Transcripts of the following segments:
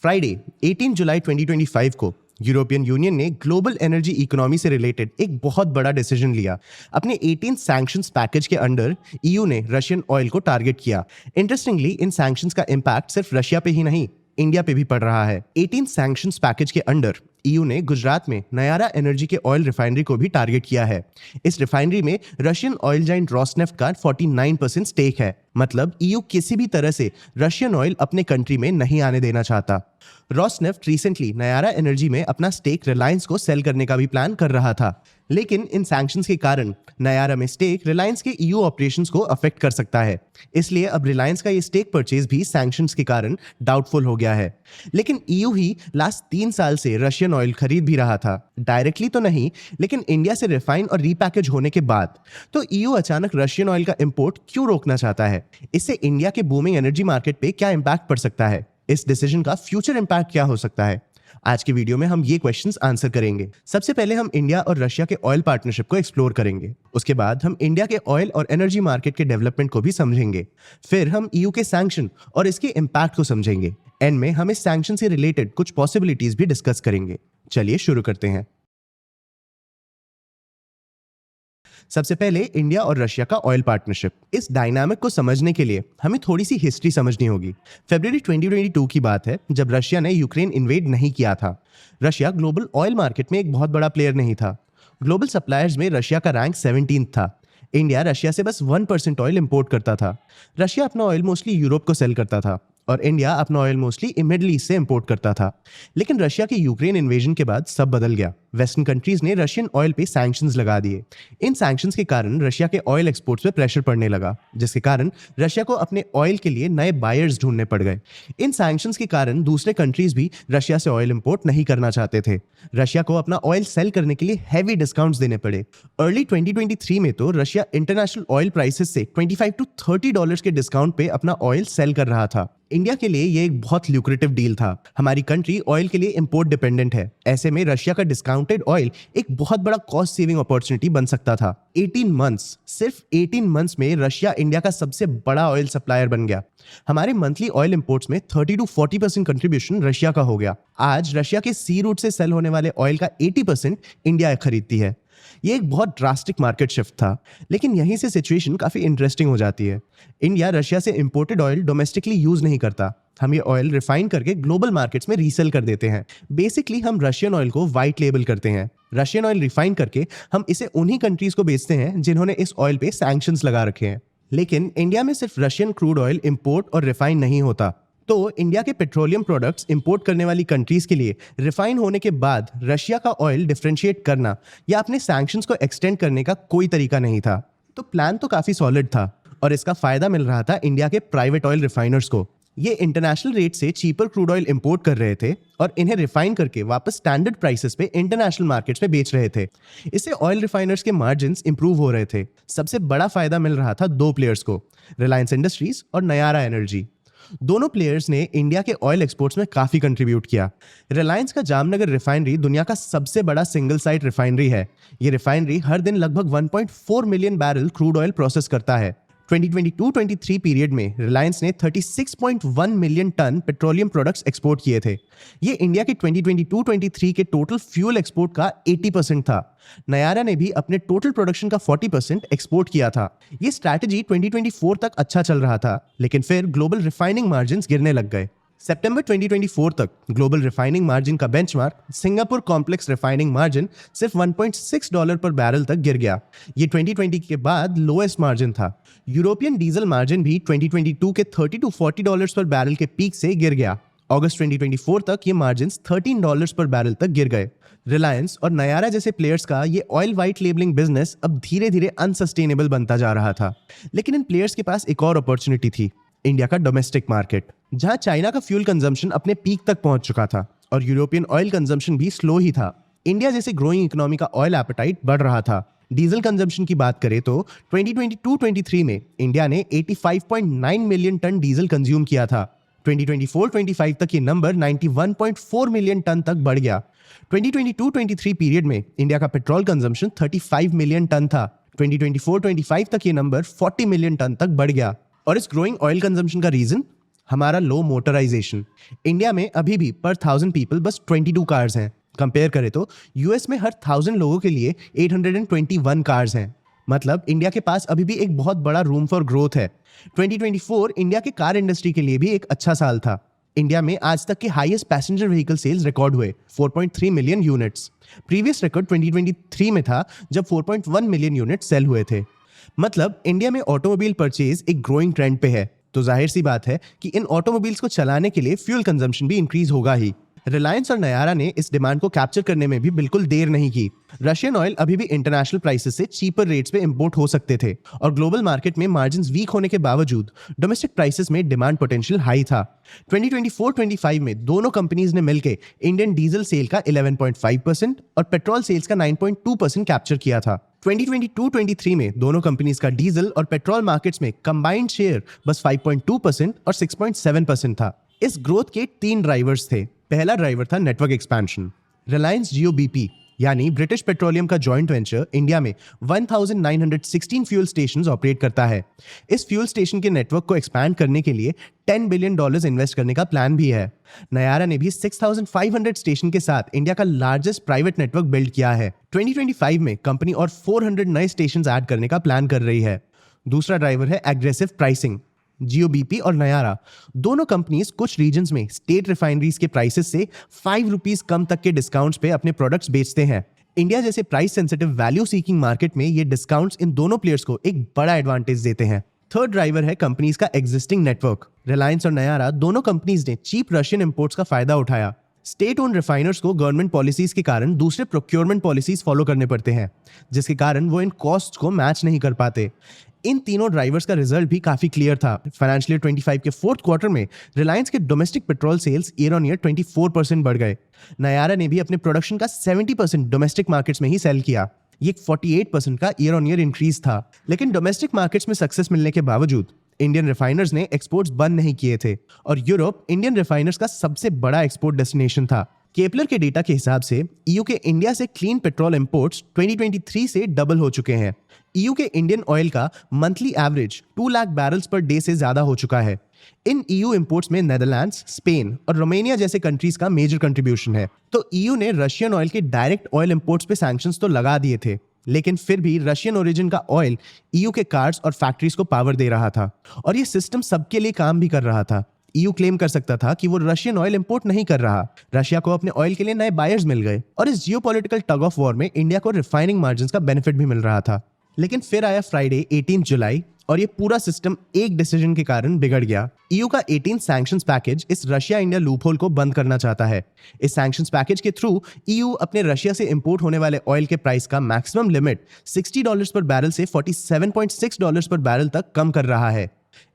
Friday 18 जुलाई 2025 को European union ने global energy economy से रिलेटेड एक बहुत बड़ा डिसीजन लिया। अपने 18 सैंक्शंस पैकेज के अंडर ईयू ने रशियन ऑयल को टारगेट किया। इंटरेस्टिंगली इन सैंक्शंस का इम्पैक्ट सिर्फ रशिया पे ही नहीं, इंडिया पे भी पड़ रहा है। 18 सैंक्शंस पैकेज के अंडर ईयू ने गुजरात में नयारा एनर्जी के ऑयल रिफाइनरी को भी टारगेट किया है। इस रिफाइनरी में रशियन ऑयल जाइंट रॉसनेफ्ट का 49% स्टेक है। मतलब ईयू किसी भी तरह से रशियन ऑयल अपने कंट्री में नहीं आने देना चाहता। रॉसनेफ्ट रिसेंटली नयारा एनर्जी में अपना स्टेक रिलायंस को सेल करने का भी प्लान कर रहा था, लेकिन इन सैंक्शंस के कारण नयारा में स्टेक रिलायंस के ईयू ऑपरेशंस को अफेक्ट कर सकता है। इसलिए अब रिलायंस का ये स्टेक परचेज भी सैंक्शंस के कारण डाउटफुल हो गया है। लेकिन ईयू ही लास्ट 3 साल से रशियन ऑयल खरीद भी रहा था, डायरेक्टली तो नहीं, लेकिन इंडिया से रिफाइन और रीपैकेज होने के बाद। तो ईयू अचानक रशियन ऑयल का इंपोर्ट क्यों रोकना चाहता है? इससे इंडिया के बूमिंग एनर्जी मार्केट पे क्या इंपैक्ट पड़ सकता है? इस डिसीजन का फ्यूचर इंपैक्ट क्या हो सकता है? आज के वीडियो में हम ये क्वेश्चंस आंसर करेंगे। सबसे पहले हम इंडिया और रशिया के ऑयल पार्टनरशिप को एक्सप्लोर करेंगे। उसके बाद हम इंडिया के ऑयल और एनर्जी मार्केट के डेवलपमेंट को भी समझेंगे। फिर हम ईयू के सैंक्शन और इसके इंपैक्ट को समझेंगे। एंड में हम इस सैंक्शन से रिलेटेड कुछ पॉसिबिलिटीज भी डिस्कस करेंगे। चलिए शुरू करते हैं। सबसे पहले इंडिया और रशिया का ऑयल पार्टनरशिप। इस डायनामिक को समझने के लिए हमें थोड़ी सी हिस्ट्री समझनी होगी। फरवरी 2022 की बात है, जब रशिया ने यूक्रेन इन्वेड नहीं किया था। रशिया ग्लोबल ऑयल मार्केट में एक बहुत बड़ा प्लेयर नहीं था। ग्लोबल सप्लायर्स में रशिया का रैंक 17 था। इंडिया रशिया से बस 1% ऑयल इंपोर्ट करता था। रशिया अपना ऑयल मोस्टली यूरोप को सेल करता था और इंडिया अपना ऑयल मोस्टली मिडिल ईस्ट से इंपोर्ट करता था। लेकिन रशिया के यूक्रेन इन्वेजन के बाद सब बदल गया। वेस्टर्न कंट्रीज ने रशियन ऑयल पे सैंक्शंस लगा दिए। इन सैंक्शंस के कारण रशिया के ऑयल एक्सपोर्ट्स पे प्रेशर पड़ने लगा, जिसके कारण रशिया को अपने ऑयल के लिए नए बायर्स ढूंढने पड़ गए। इन सैंक्शंस के कारण दूसरे कंट्रीज भी रशिया से ऑयल इंपोर्ट नहीं करना चाहते थे। रशिया को अपना ऑयल सेल करने के लिए हैवी डिस्काउंट्स देने पड़े। अर्ली 2023 में तो रशिया इंटरनेशनल ऑयल प्राइसेस से $25 to $30 के डिस्काउंट पे अपना ऑयल सेल कर रहा था। इंडिया के लिए ये एक बहुत ल्यूक्रेटिव डील था। हमारी कंट्री ऑयल के लिए इंपोर्ट डिपेंडेंट है। ऐसे में रशिया का डिस्काउंटेड ऑयल एक बहुत बड़ा कॉस्ट सेविंग अपॉर्चुनिटी बन सकता था। 18 मंथ्स, सिर्फ 18 मंथ्स में रशिया इंडिया का सबसे बड़ा ऑयल सप्लायर बन गया। हमारे मंथली ऑयल इंपोर्ट्स में 30 to 40% कंट्रीब्यूशन रशिया का हो गया। आज रशिया के सी रूट से सेल होने वाले ऑयल का 80% इंडिया खरीदती है। ये एक बहुत ड्रास्टिक मार्केट शिफ्ट था, लेकिन यहीं से सिचुएशन काफी इंटरेस्टिंग हो जाती है। इंडिया रशिया से इंपोर्टेड ऑयल डोमेस्टिकली यूज नहीं करता। हम ये ऑयल रिफाइन करके ग्लोबल मार्केट्स में रीसेल कर देते हैं। बेसिकली हम रशियन ऑयल को व्हाइट लेबल करते हैं। रशियन ऑयल रिफाइन करके हम इसे उन्हीं कंट्रीज को बेचते हैं जिन्होंने इस ऑयल पे सैंक्शंस लगा रखे हैं। लेकिन इंडिया में सिर्फ रशियन क्रूड ऑयल इंपोर्ट और रिफाइन नहीं होता। तो इंडिया के पेट्रोलियम प्रोडक्ट्स इंपोर्ट करने वाली कंट्रीज के लिए रिफाइन होने के बाद रशिया का ऑयल डिफरेंशिएट करना या अपने सैंक्शंस को एक्सटेंड करने का कोई तरीका नहीं था। तो प्लान तो काफी सॉलिड था और इसका फायदा मिल रहा था इंडिया के प्राइवेट ऑयल रिफाइनर्स को। ये इंटरनेशनल रेट से चीपर क्रूड ऑयल इंपोर्ट कर रहे थे और इन्हें रिफाइन करके वापस स्टैंडर्ड प्राइसेस पे इंटरनेशनल मार्केट्स में बेच रहे थे। इससे ऑयल रिफाइनर्स के मार्जिन्स इंप्रूव हो रहे थे। सबसे बड़ा फायदा मिल रहा था 2 प्लेयर्स को, रिलायंस इंडस्ट्रीज और नयारा एनर्जी। दोनों प्लेयर्स ने इंडिया के ऑयल एक्सपोर्ट्स में काफी कंट्रीब्यूट किया। रिलायंस का जामनगर रिफाइनरी दुनिया का सबसे बड़ा सिंगल साइट रिफाइनरी है। ये रिफाइनरी हर दिन लगभग 1.4 million barrel crude oil process करता है। 2022-23 पीरियड में रिलायंस ने 36.1 million ton petroleum products export किए थे। ये इंडिया के 2022-23 के टोटल फ्यूल एक्सपोर्ट का 80% था। नयारा ने भी अपने टोटल प्रोडक्शन का 40% एक्सपोर्ट किया था। ये स्ट्रैटेजी 2024 तक अच्छा चल रहा था, लेकिन फिर ग्लोबल रिफाइनिंग मार्जिन्स गिरने लग गए। सितंबर 2024 तक ग्लोबल रिफाइनिंग मार्जिन का benchmark Singapore complex refining margin सिर्फ $1.6 पर बैरल तक गिर गया। ये 2020 के बाद लोएस्ट मार्जिन था। यूरोपियन डीजल मार्जिन भी 2022 के $30 to $40 पर बैरल के पीक से गिर गया। अगस्त 2024 तक ये मार्जिन $13 पर बैरल तक गिर गए। रिलायंस और नयारा जैसे प्लेयर्स का ये ऑयल वाइट लेबलिंग बिजनेस अब धीरे धीरे अनसस्टेनेबल बनता जा रहा था। लेकिन इन प्लेयर्स के पास एक और अपॉर्चुनिटी थी, इंडिया का डोमेस्टिक मार्केट, जहां चाइना का फ्यूल कंजम्पशन अपने पीक तक पहुंच चुका था और यूरोपियन ऑयल कंजम्पशन भी स्लो ही था। इंडिया जैसे ग्रोइंग इकोनॉमी का ऑयल एपेटाइट बढ़ रहा था। डीजल कंजम्पशन की बात करें तो 2022-23 में इंडिया ने 85.9 मिलियन टन डीजल कंज्यूम किया था। 2024-25 तक ये नंबर 91.4 मिलियन टन तक बढ़ गया। 2022-23 पीरियड में इंडिया का पेट्रोल कंजम्पशन 35 मिलियन टन था। 2024-25 तक ये नंबर 40 मिलियन टन तक बढ़ गया। और इस ग्रोइंग ऑयल कंजम्पशन का रीजन हमारा लो मोटराइजेशन। इंडिया में अभी भी पर 1000 पीपल बस 22 कार्स हैं। कंपेयर करें तो यूएस में हर 1000 लोगों के लिए 821 कार्स हैं। मतलब इंडिया के पास अभी भी एक बहुत बड़ा रूम फॉर ग्रोथ है। 2024 इंडिया के कार इंडस्ट्री के लिए भी एक अच्छा साल था। इंडिया में आज तक के highest passenger vehicle sales record हुए 4.3 मिलियन यूनिट्स। प्रीवियस रिकॉर्ड 2023 में था जब 4.1 मिलियन यूनिट सेल हुए थे। मतलब इंडिया में ऑटोमोबाइल परचेज एक ग्रोइंग ट्रेंड पे है। तो जाहिर सी बात है कि इन ऑटोमोबाइल्स को चलाने के लिए फ्यूल कंजम्पशन भी इंक्रीज होगा ही। रिलायंस और नयारा ने इस डिमांड को कैप्चर करने में भी बिल्कुल देर नहीं की। रशियन ऑयल अभी भी इंटरनेशनल प्राइसेस से चीपर रेट्स पे इंपोर्ट हो सकते थे और ग्लोबल मार्केट में मार्जिन्स वीक होने के बावजूद डोमेस्टिक प्राइसेस में डिमांड पोटेंशियल हाई था। 2024-25 में दोनों कंपनीज ने मिलकर इंडियन डीजल सेल का 11.5% और पेट्रोल सेल्स का 9.2% कैप्चर किया था। 2022-23 में दोनों कंपनीज का डीजल और पेट्रोल मार्केट्स में कंबाइंड शेयर बस 5.2% और 6.7% था। इस ग्रोथ के 3 ड्राइवर्स थे। पहला ड्राइवर था नेटवर्क एक्सपेंशन। रिलायंस जियो बीपी यानी ब्रिटिश पेट्रोलियम का जॉइंट वेंचर इंडिया में 1916 फ्यूल स्टेशंस ऑपरेट करता है। इस फ्यूल स्टेशन के नेटवर्क को एक्सपैंड करने के लिए $10 बिलियन इन्वेस्ट करने का प्लान भी है। नयारा ने भी 6500 स्टेशन के साथ इंडिया का लार्जेस्ट प्राइवेट नेटवर्क बिल्ड किया है। 2025 में कंपनी और 400 नए स्टेशन ऐड करने का प्लान कर रही है। दूसरा ड्राइवर है एग्रेसिव प्राइसिंग। जियो बीपी और नयारा दोनों कंपनीज कुछ रीजन्स में स्टेट रिफाइनरीज के प्राइसेस से ₹5 कम तक के डिस्काउंट्स पे अपने प्रोडक्ट्स बेचते हैं। इंडिया जैसे price sensitive value seeking market में ये डिस्काउंट्स इन दोनों प्लेयर्स को एक बड़ा एडवांटेज देते हैं। थर्ड ड्राइवर है कंपनीज का एग्जिस्टिंग नेटवर्क। रिलायंस और नयारा दोनों कंपनीज ने चीप रशियन इंपोर्ट्स का फायदा उठाया। स्टेट ओन रिफाइनर्स को गवर्नमेंट पॉलिसीज के कारण दूसरे प्रोक्योरमेंट पॉलिसीज फॉलो करने पड़ते हैं, जिसके कारण वो इन कॉस्ट्स को मैच नहीं कर पाते। इन तीनों ड्राइवर्स का रिजल्ट भी काफी क्लियर था। फाइनेंशियल ईयर 25 के फोर्थ क्वार्टर में रिलायंस के domestic petrol sales year on year 24% बढ़ गए। नयारा ने भी अपने प्रोडक्शन का 70% डोमेस्टिक मार्केट्स में ही सेल किया। ये 48% का ईयर ऑन ईयर इंक्रीज था। लेकिन डोमेस्टिक मार्केट्स में सक्सेस मिलने के बावजूद इंडियन रिफाइनर्स ने एक्सपोर्ट्स बंद नहीं किए थे और यूरोप इंडियन रिफाइनर्स का सबसे बड़ा एक्सपोर्ट डेस्टिनेशन था। केपलर के डेटा के हिसाब से ईयू के इंडिया से क्लीन पेट्रोल इंपोर्ट्स 2023 से डबल हो चुके हैं। ईयू के इंडियन ऑयल का monthly average 2 lakh barrels per day से ज्यादा हो चुका है। इन ईयू इंपोर्ट्स में नेदरलैंड्स, स्पेन और रोमानिया जैसे कंट्रीज का मेजर कंट्रीब्यूशन है। तो ईयू ने रशियन ऑयल के डायरेक्ट ऑयल इंपोर्ट्स पे सैंक्शंस तो लगा दिए थे, लेकिन फिर भी रशियन ओरिजिन का ऑयल ईयू के कार्स और फैक्ट्रीज को पावर दे रहा था और ये सिस्टम सबके लिए काम भी कर रहा था। ईयू क्लेम कर सकता था कि वो रशियन ऑयल इंपोर्ट नहीं कर रहा। रशिया को अपने ऑयल के लिए नए बायर्स मिल गए और इस जियोपॉलिटिकल टग ऑफ वॉर में इंडिया को रिफाइनिंग मार्जिन्स का बेनिफिट भी मिल रहा था। लेकिन फिर आया फ्राइडे 18 जुलाई और ये पूरा सिस्टम एक डिसीजन के कारण बिगड़ गया। ईयू का 18 सैंक्शंस पैकेज इस रशिया इंडिया लूपहोल को बंद करना चाहता है। इस सैंक्शंस पैकेज के थ्रू ईयू अपने रशिया से इंपोर्ट होने वाले ऑयल के प्राइस का मैक्सिमम लिमिट $60 पर बैरल से $47.6 पर बैरल तक कम कर रहा है।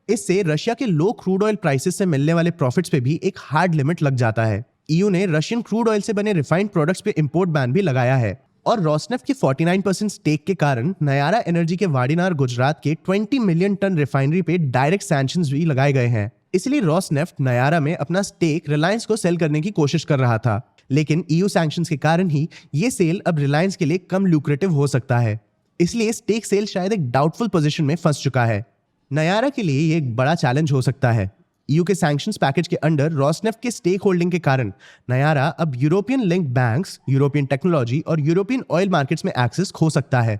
इससे रशिया के लो क्रूड ऑयल प्राइसेस से मिलने वाले प्रॉफिट्स पे भी एक हार्ड लिमिट लग जाता है। ईयू ने रशियन क्रूड ऑयल से बने रिफाइंड प्रोडक्ट्स पे इंपोर्ट बैन भी लगाया है और रोसनेफ्ट के 49% स्टेक के कारण नयारा एनर्जी के वाडिनार गुजरात के 20 मिलियन टन रिफाइनरी पे डायरेक्ट सैंक्शंस भी लगाए गए हैं। इसलिए रोसनेफ्ट नयारा में अपना स्टेक रिलायंस को सेल करने की कोशिश कर रहा था, लेकिन ईयू सैंक्शंस के कारण ही ये सेल अब रिलायंस के लिए कम लुक्रेटिव हो सकता है। इसलिए स्टेक सेल शायद एक डाउटफुल पोजीशन में फंस चुका है। नयारा के लिए ये एक बड़ा चैलेंज हो सकता है। ईयू के सैंक्शंस पैकेज के अंडर रोसनेफ्ट के स्टेक होल्डिंग के कारण नयारा अब European link banks, European technology और यूरोपियन ऑयल मार्केट्स में एक्सेस खो सकता है।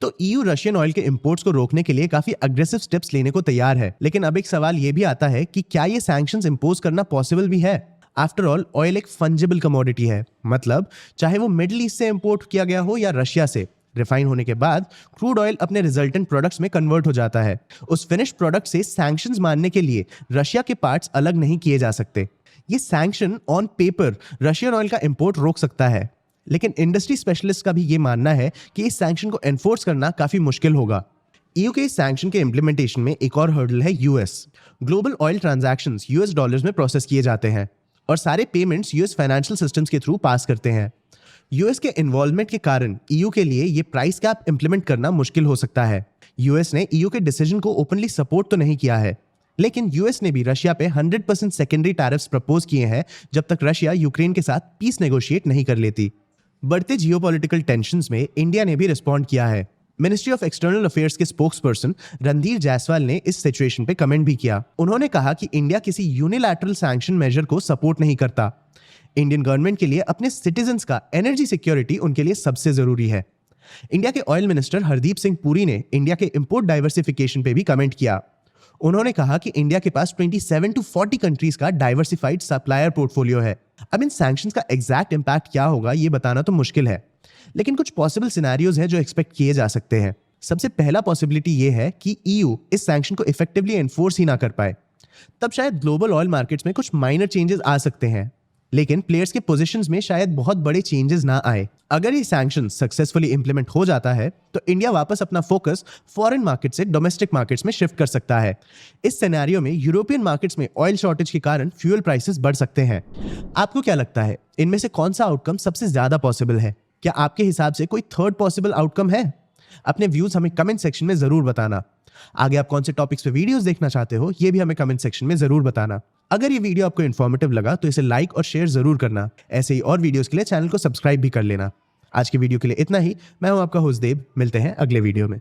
तो ईयू रशियन ऑयल के इंपोर्ट्स को रोकने के लिए काफी अग्रेसिव स्टेप्स लेने को तैयार है। लेकिन अब एक सवाल ये भी आता है कि क्या ये सैंक्शंस इंपोज करना पॉसिबल भी है? आफ्टर ऑल ऑयल एक फंजिबल कमोडिटी है। मतलब चाहे वो मिडिल ईस्ट से इंपोर्ट किया गया हो या रशिया से, रिफाइन होने के बाद क्रूड ऑयल अपने रिजल्टेंट प्रोडक्ट्स में कन्वर्ट हो जाता है। उस फिनिश्ड प्रोडक्ट से सैंक्शंस मानने के लिए रशिया के पार्ट्स अलग नहीं किए जा सकते। ये sanction on paper Russian oil का इंपोर्ट रोक सकता है, लेकिन इंडस्ट्री स्पेशलिस्ट का भी ये मानना है कि इस सैंक्शन को एनफोर्स करना काफी मुश्किल होगा। ईयू के इस सैंक्शन के इम्प्लीमेंटेशन में एक और हर्डल है US. Global oil transactions US dollars में प्रोसेस किए जाते हैं और सारे पेमेंट्स यूएस फाइनेंशियल सिस्टम्स के थ्रू पास करते हैं। यूएस के इन्वॉल्वमेंट के कारण ईयू के लिए ये प्राइस कैप इंप्लीमेंट करना मुश्किल हो सकता है। यूएस ने ईयू के डिसीजन को ओपनली सपोर्ट तो नहीं किया है, लेकिन यूएस ने भी रशिया पे 100% सेकेंडरी टैरिफ्स प्रपोज किए हैं जब तक रशिया यूक्रेन के साथ पीस नेगोशिएट नहीं कर लेती। बढ़ते जियोपॉलिटिकल टेंशंस में इंडिया ने भी रिस्पॉन्ड किया है। मिनिस्ट्री ऑफ एक्सटर्नल अफेयर्स के स्पोक्सपर्सन रणधीर जायसवाल ने इस सिचुएशन पे कमेंट भी किया। उन्होंने कहा कि इंडिया किसी यूनिलैटरल सैंक्शन मेजर को सपोर्ट नहीं करता। इंडियन गवर्नमेंट के लिए अपने सिटीजन्स का एनर्जी सिक्योरिटी उनके लिए सबसे जरूरी है। इंडिया के ऑयल मिनिस्टर हरदीप सिंह पुरी ने इंडिया के इंपोर्ट डाइवर्सिफिकेशन पे भी कमेंट किया। उन्होंने कहा कि इंडिया के पास 27 to 40 कंट्रीज का डाइवर्सिफाइड सप्लायर पोर्टफोलियो है। अब इन सैंक्शंस का एग्जैक्ट इंपैक्ट क्या होगा ये बताना तो मुश्किल है, लेकिन कुछ पॉसिबल सिनेरियोज हैं जो एक्सपेक्ट किए जा सकते हैं। सबसे पहला पॉसिबिलिटी ये है कि ईयू इस सैंक्शन को इफेक्टिवली एनफोर्स ही ना कर पाए। तब शायद ग्लोबल ऑयल मार्केट्स में कुछ माइनर चेंजेस आ सकते हैं, लेकिन प्लेयर्स के पोजीशंस में शायद बहुत बड़े चेंजेस ना आए। अगर ये सैंक्शन सक्सेसफुली इंप्लीमेंट हो जाता है तो इंडिया वापस अपना फोकस फॉरेन मार्केट से डोमेस्टिक मार्केट्स में शिफ्ट कर सकता है। इस सिनेरियो में यूरोपियन मार्केट्स में ऑयल शॉर्टेज के कारण फ्यूल प्राइसेस बढ़ सकते हैं। आपको क्या लगता है, इनमें से कौन सा आउटकम सबसे ज्यादा पॉसिबल है? क्या आपके हिसाब से कोई थर्ड पॉसिबल आउटकम है? अपने व्यूज हमें कमेंट सेक्शन में जरूर बताना। आगे आप कौन से टॉपिक्स पे वीडियोस देखना चाहते हो ये भी हमें कमेंट सेक्शन में जरूर बताना। अगर ये वीडियो आपको इन्फॉर्मेटिव लगा तो इसे लाइक और शेयर जरूर करना। ऐसे ही और वीडियोस के लिए चैनल को सब्सक्राइब भी कर लेना। आज की वीडियो के लिए इतना ही। मैं हूं आपका होस्ट देव। मिलते हैं अगले वीडियो में।